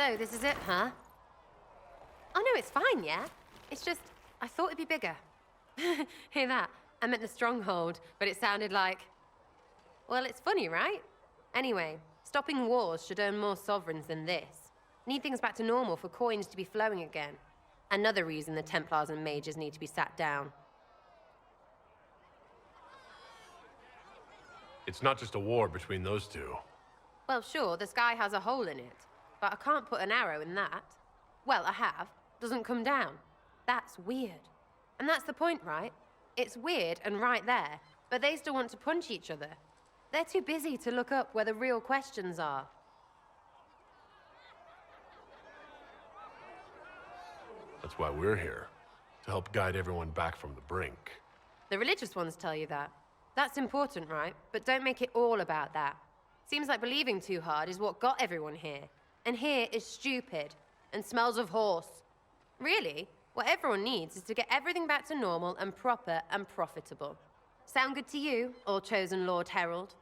So, this is it, huh? Oh no, it's fine, yeah? It's just, I thought it'd be bigger. Hear that? I meant the stronghold, but it sounded like... Well, it's funny, right? Anyway, stopping wars should earn more sovereigns than this. Need things back to normal for coins to be flowing again. Another reason the Templars and Mages need to be sat down. It's not just a war between those two. Well, sure, the sky has a hole in it. But I can't put an arrow in that. Well, I have. Doesn't come down. That's weird. And that's the point, right? It's weird and right there, but they still want to punch each other. They're too busy to look up where the real questions are. That's why we're here. To help guide everyone back from the brink. The religious ones tell you that. That's important, right? But don't make it all about that. Seems like believing too hard is what got everyone here. And here is stupid. And smells of horse. Really? What everyone needs is to get everything back to normal and proper and profitable. Sound good to you, all-chosen Lord Herald?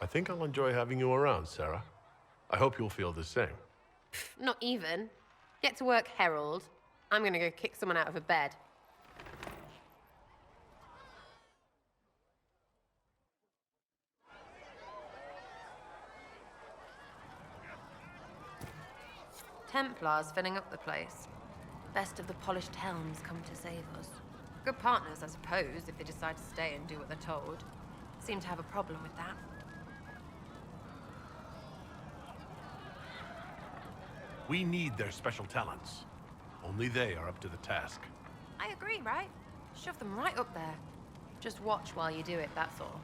I think I'll enjoy having you around, Sera. I hope you'll feel the same. Not even. Get to work, Herald. I'm gonna go kick someone out of a bed. Templars filling up the place. Best of the polished helms come to save us. Good partners, I suppose, if they decide to stay and do what they're told. Seem to have a problem with that. We need their special talents. Only they are up to the task. I agree, right? Shove them right up there. Just watch while you do it, that's all.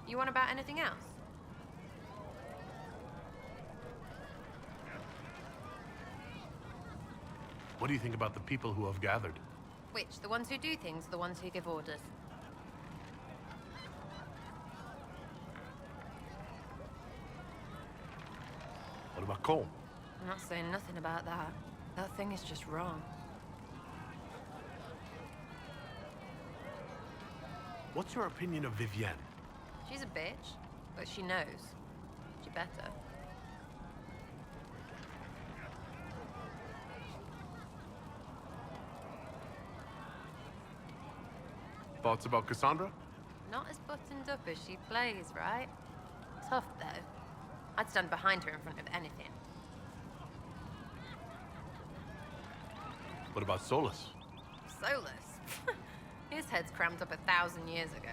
You want about anything else? What do you think about the people who have gathered? Which? The ones who do things or the ones who give orders? What about Cole? I'm not saying nothing about that. That thing is just wrong. What's your opinion of Vivienne? She's a bitch, but she knows. She better. Thoughts about Cassandra? Not as buttoned up as she plays, right? Tough, though. I'd stand behind her in front of anything. What about Solus? Solus? His head's crammed up 1,000 years ago.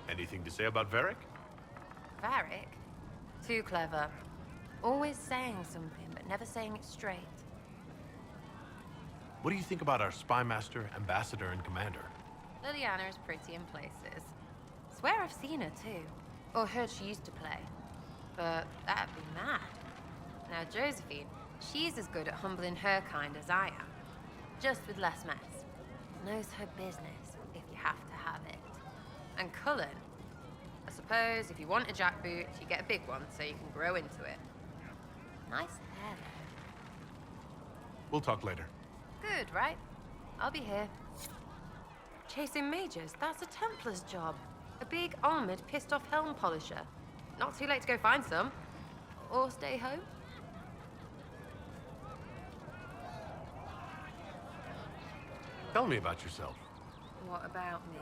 Anything to say about Varric? Varric? Too clever. Always saying something, but never saying it straight. What do you think about our spy master, ambassador, and commander? Liliana is pretty in places. Swear I've seen her too. Or heard she used to play. But that'd be mad. Now Josephine, she's as good at humbling her kind as I am. Just with less mess. Knows her business, if you have to have it. And Cullen, I suppose if you want a jackboot, you get a big one so you can grow into it. Nice hair though. We'll talk later. Good, right? I'll be here. Chasing mages, that's a Templar's job. A big, armored, pissed-off helm polisher. Not too late to go find some. Or stay home. Tell me about yourself. What about me?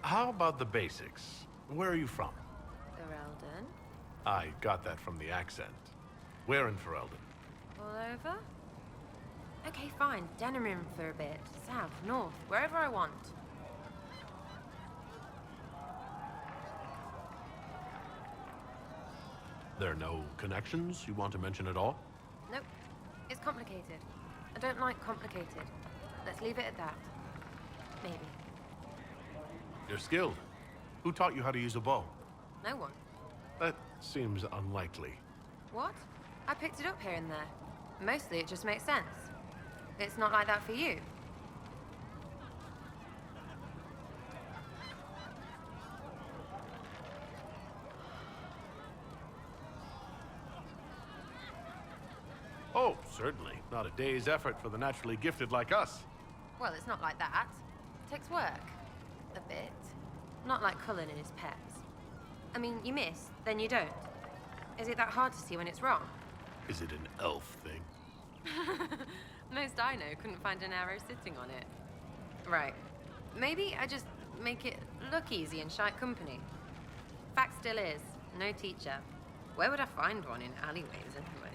How about the basics? Where are you from? Ferelden? I got that from the accent. Where in Ferelden? All over? Okay, fine. Denerim for a bit. South, north, wherever I want. There are no connections you want to mention at all? Nope. It's complicated. I don't like complicated. Let's leave it at that. Maybe. You're skilled. Who taught you how to use a bow? No one. That seems unlikely. What? I picked it up here and there. Mostly it just makes sense. It's not like that for you. Oh, certainly. Not a day's effort for the naturally gifted like us. Well, it's not like that. It takes work. A bit. Not like Cullen and his pets. I mean, you miss, then you don't. Is it that hard to see when it's wrong? Is it an elf thing? Most I know couldn't find an arrow sitting on it. Right. Maybe I just make it look easy in shite company. Fact still is, no teacher. Where would I find one in alleyways anyway?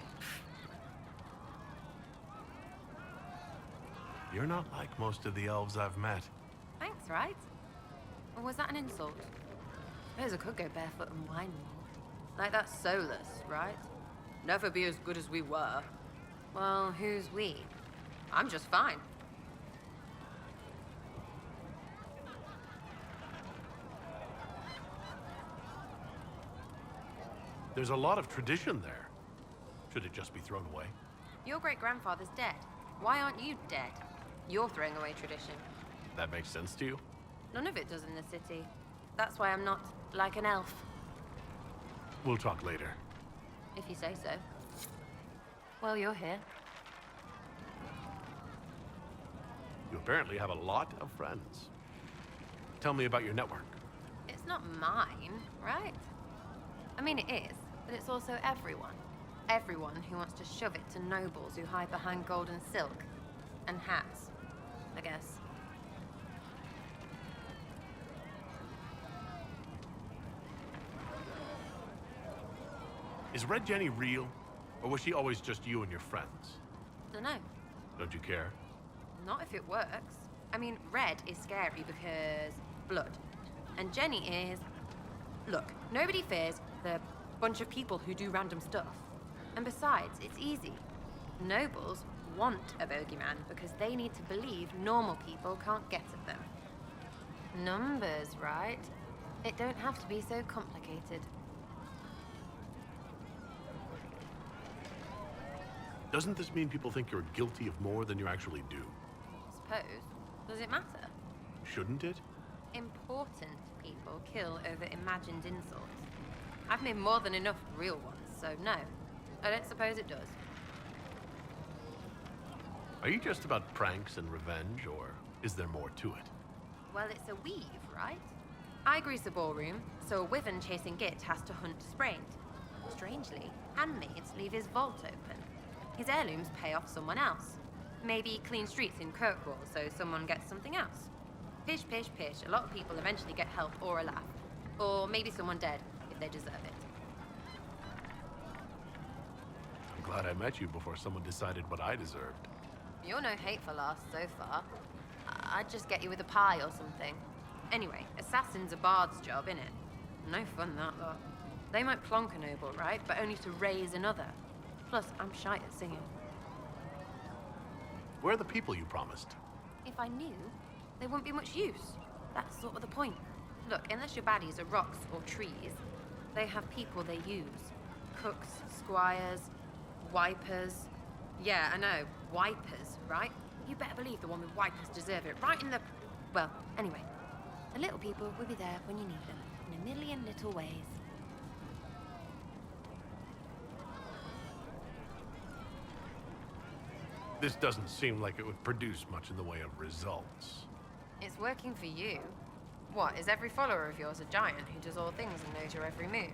You're not like most of the elves I've met. Thanks, right? Or was that an insult? Suppose I could go barefoot and whine more. Like that's soulless, right? Never be as good as we were. Well, who's we? I'm just fine. There's a lot of tradition there. Should it just be thrown away? Your great-grandfather's dead. Why aren't you dead? You're throwing away tradition. That makes sense to you? None of it does in the city. That's why I'm not like an elf. We'll talk later. If you say so. Well, you're here. You apparently have a lot of friends. Tell me about your network. It's not mine, right? I mean, it is, but it's also everyone. Everyone who wants to shove it to nobles who hide behind gold and silk. And hats, I guess. Is Red Jenny real? Or was she always just you and your friends? Dunno. Don't you care? Not if it works. I mean, Red is scary because blood. And Jenny is... Look, nobody fears the bunch of people who do random stuff. And besides, it's easy. Nobles want a bogeyman because they need to believe normal people can't get at them. Numbers, right? It don't have to be so complicated. Doesn't this mean people think you're guilty of more than you actually do? Suppose. Does it matter? Shouldn't it? Important people kill over imagined insults. I've made more than enough real ones, so no. I don't suppose it does. Are you just about pranks and revenge, or is there more to it? Well, it's a weave, right? I grease a ballroom, so a wyvern chasing Git has to hunt Sprained. Strangely, handmaids leave his vault open. His heirlooms pay off someone else. Maybe clean streets in Kirkwall so someone gets something else. Pish, pish, pish. A lot of people eventually get help or a laugh. Or maybe someone dead, if they deserve it. I'm glad I met you before someone decided what I deserved. You're no hateful ass so far. I'd just get you with a pie or something. Anyway, assassin's a bard's job, innit? No fun, that lot. They might plonk a noble, right? But only to raise another. Plus, I'm shy at singing. Where are the people you promised? If I knew, there wouldn't be much use. That's sort of the point. Look, unless your baddies are rocks or trees, they have people they use. Cooks, squires, wipers. Yeah, I know, wipers, right? You better believe the one with wipers deserve it, right in the... Well, anyway. The little people will be there when you need them, in a million little ways. This doesn't seem like it would produce much in the way of results. It's working for you. What, is every follower of yours a giant who does all things and knows your every move?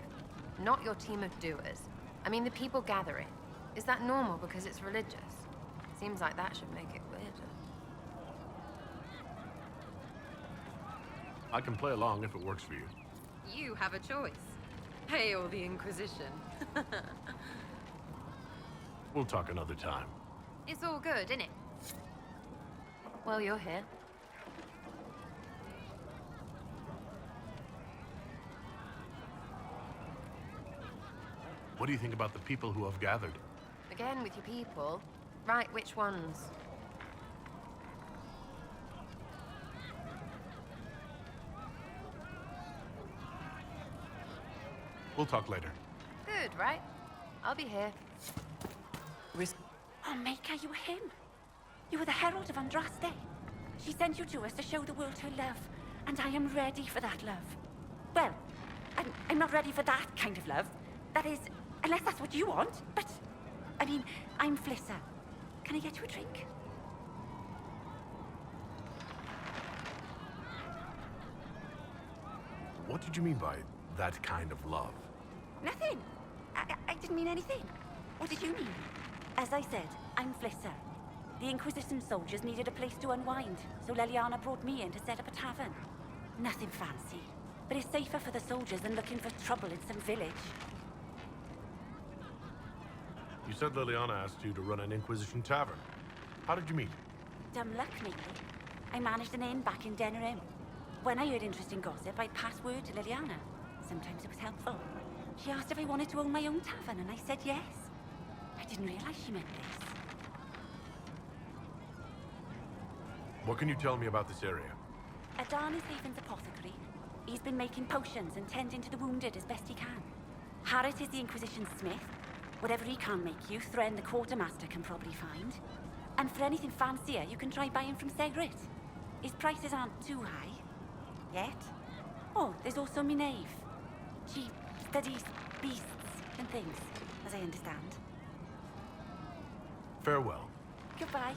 Not your team of doers. I mean the people gathering. Is that normal because it's religious? Seems like that should make it weirder. I can play along if it works for you. You have a choice. Hail the Inquisition. We'll talk another time. It's all good, innit? Well, you're here. What do you think about the people who have gathered? Again with your people. Right, which ones? We'll talk later. Good, right? I'll be here. Oh, Maker, you were him. You were the herald of Andraste. She sent you to us to show the world her love, and I am ready for that love. Well, I'm not ready for that kind of love. That is, unless that's what you want. But, I mean, I'm Flissa. Can I get you a drink? What did you mean by that kind of love? Nothing. I didn't mean anything. What did you mean? As I said, I'm Flisser. The Inquisition soldiers needed a place to unwind, so Leliana brought me in to set up a tavern. Nothing fancy, but it's safer for the soldiers than looking for trouble in some village. You said Liliana asked you to run an Inquisition tavern. How did you meet? Dumb luck, maybe. I managed an inn back in Denerim. When I heard interesting gossip, I'd pass word to Liliana. Sometimes it was helpful. She asked if I wanted to own my own tavern, and I said yes. I didn't realize she meant this. What can you tell me about this area? Adan is Haven's apothecary. He's been making potions and tending to the wounded as best he can. Harrit is the Inquisition's smith. Whatever he can't make you, Thren the quartermaster can probably find. And for anything fancier, you can try buying from Segrit. His prices aren't too high. Yet. Oh, there's also Minave. She studies beasts and things, as I understand. Farewell. Goodbye.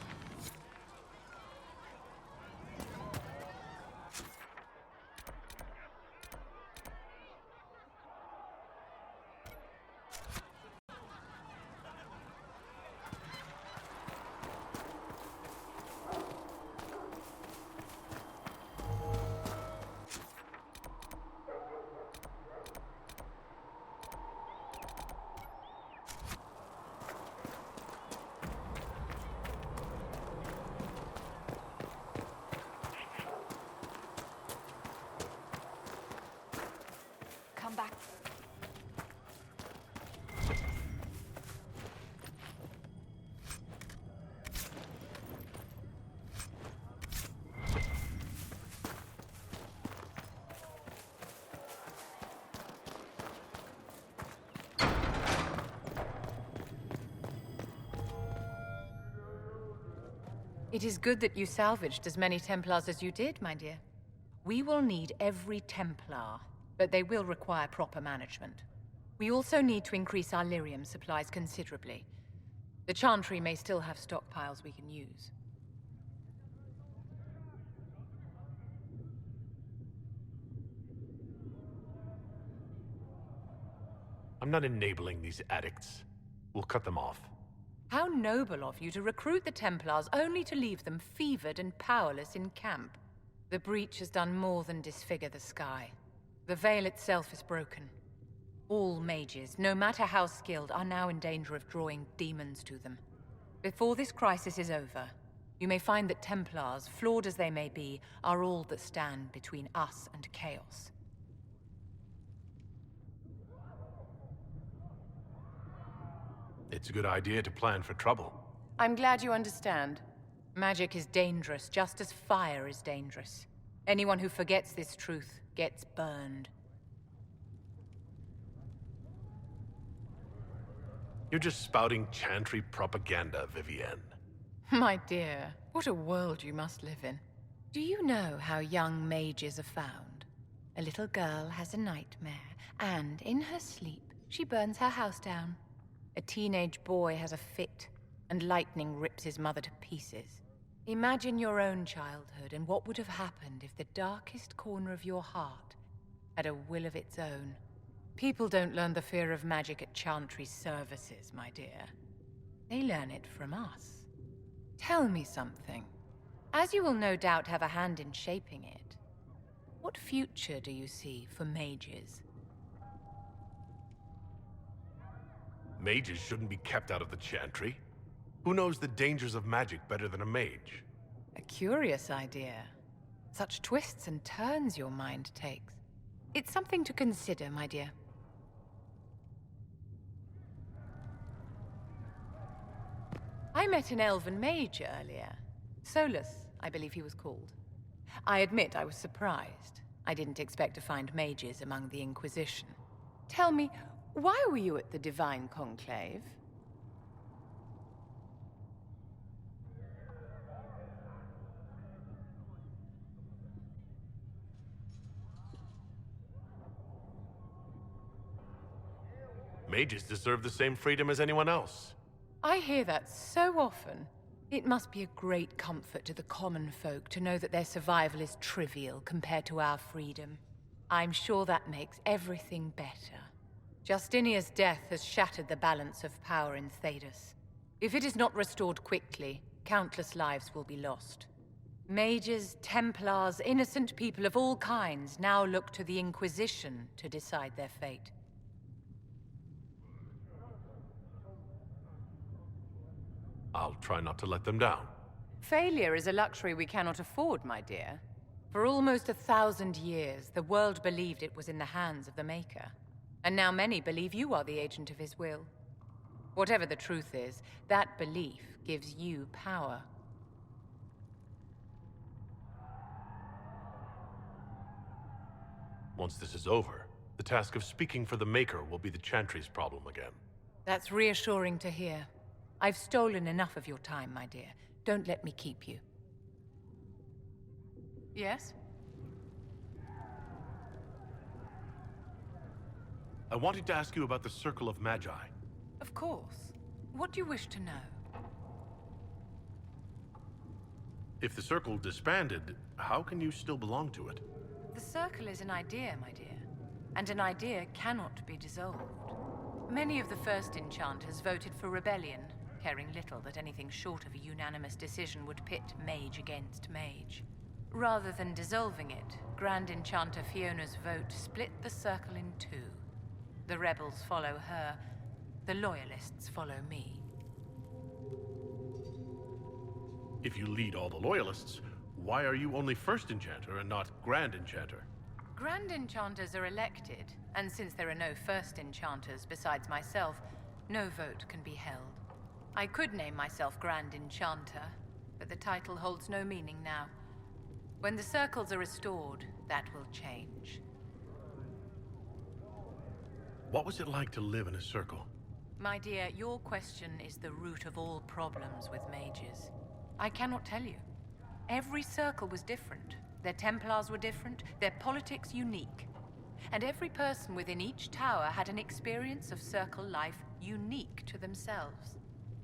Come back. It is good that you salvaged as many Templars as you did, my dear. We will need every Templar, but they will require proper management. We also need to increase our lyrium supplies considerably. The Chantry may still have stockpiles we can use. I'm not enabling these addicts. We'll cut them off. How noble of you to recruit the Templars only to leave them fevered and powerless in camp. The breach has done more than disfigure the sky. The veil itself is broken. All mages, no matter how skilled, are now in danger of drawing demons to them. Before this crisis is over, you may find that Templars, flawed as they may be, are all that stand between us and chaos. It's a good idea to plan for trouble. I'm glad you understand. Magic is dangerous, just as fire is dangerous. Anyone who forgets this truth gets burned. You're just spouting Chantry propaganda, Vivienne. My dear, what a world you must live in. Do you know how young mages are found? A little girl has a nightmare, and in her sleep, she burns her house down. A teenage boy has a fit, and lightning rips his mother to pieces. Imagine your own childhood and what would have happened if the darkest corner of your heart had a will of its own. People don't learn the fear of magic at Chantry's services, my dear. They learn it from us. Tell me something. As you will no doubt have a hand in shaping it, what future do you see for mages? Mages shouldn't be kept out of the Chantry. Who knows the dangers of magic better than a mage? A curious idea. Such twists and turns your mind takes. It's something to consider, my dear. I met an elven mage earlier. Solus, I believe he was called. I admit I was surprised. I didn't expect to find mages among the Inquisition. Tell me, why were you at the Divine Conclave? Mages deserve the same freedom as anyone else. I hear that so often. It must be a great comfort to the common folk to know that their survival is trivial compared to our freedom. I'm sure that makes everything better. Justinia's death has shattered the balance of power in Thedas. If it is not restored quickly, countless lives will be lost. Mages, Templars, innocent people of all kinds now look to the Inquisition to decide their fate. I'll try not to let them down. Failure is a luxury we cannot afford, my dear. For almost 1,000 years, the world believed it was in the hands of the Maker. And now many believe you are the agent of his will. Whatever the truth is, that belief gives you power. Once this is over, the task of speaking for the Maker will be the Chantry's problem again. That's reassuring to hear. I've stolen enough of your time, my dear. Don't let me keep you. Yes? I wanted to ask you about the Circle of Magi. Of course. What do you wish to know? If the Circle disbanded, how can you still belong to it? The Circle is an idea, my dear. And an idea cannot be dissolved. Many of the first enchanters voted for rebellion, caring little that anything short of a unanimous decision would pit mage against mage. Rather than dissolving it, Grand Enchanter Fiona's vote split the Circle in two. The rebels follow her, the loyalists follow me. If you lead all the Loyalists, why are you only First Enchanter and not Grand Enchanter? Grand Enchanters are elected, and since there are no First Enchanters besides myself, no vote can be held. I could name myself Grand Enchanter, but the title holds no meaning now. When the circles are restored, that will change. What was it like to live in a circle? My dear, your question is the root of all problems with mages. I cannot tell you. Every circle was different. Their Templars were different, their politics unique. And every person within each tower had an experience of circle life unique to themselves.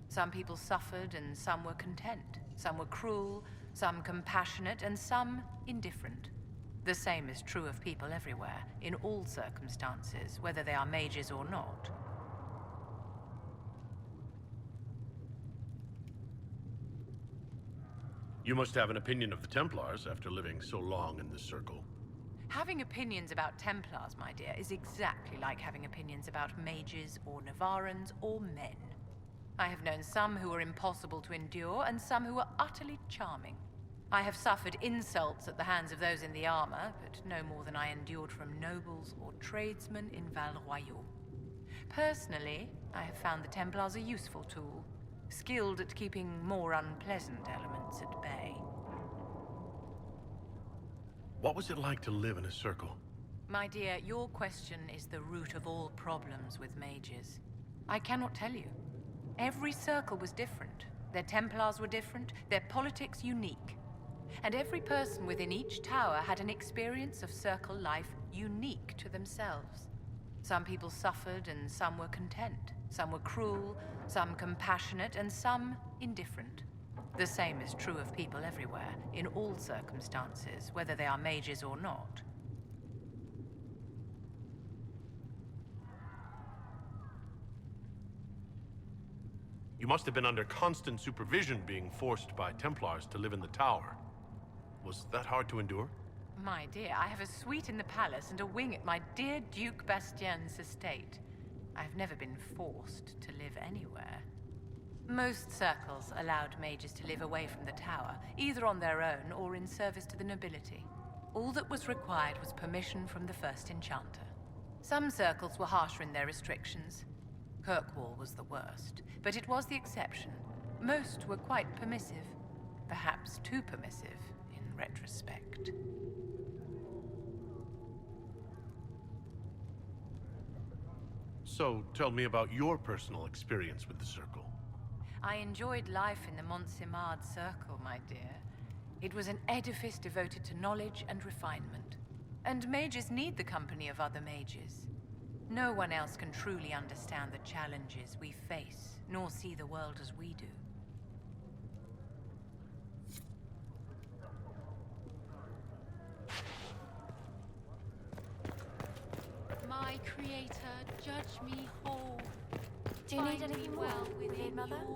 Some people suffered and some were content. Some were cruel, some compassionate, and some indifferent. The same is true of people everywhere, in all circumstances, whether they are mages or not. You must have an opinion of the Templars after living so long in this circle. Having opinions about Templars, my dear, is exactly like having opinions about mages or Navarrans or men. I have known some who were impossible to endure and some who were utterly charming. I have suffered insults at the hands of those in the armor, but no more than I endured from nobles or tradesmen in Val Royaux. Personally, I have found the Templars a useful tool, skilled at keeping more unpleasant elements at bay. What was it like to live in a circle? My dear, your question is the root of all problems with mages. I cannot tell you. Every circle was different. Their Templars were different, their politics unique. And every person within each tower had an experience of circle life unique to themselves. Some people suffered and some were content. Some were cruel, some compassionate, and some indifferent. The same is true of people everywhere, in all circumstances, whether they are mages or not. You must have been under constant supervision being forced by Templars to live in the tower. Was that hard to endure? My dear, I have a suite in the palace and a wing at my dear Duke Bastien's estate. I have never been forced to live anywhere. Most circles allowed mages to live away from the tower, either on their own or in service to the nobility. All that was required was permission from the first enchanter. Some circles were harsher in their restrictions. Kirkwall was the worst, but it was the exception. Most were quite permissive, perhaps too permissive in retrospect. So, tell me about your personal experience with the Circle. I enjoyed life in the Montsimard Circle, my dear. It was an edifice devoted to knowledge and refinement. And mages need the company of other mages. No one else can truly understand the challenges we face, nor see the world as we do. Creator, judge me whole. Do you need Find me anything well more, within Mother? your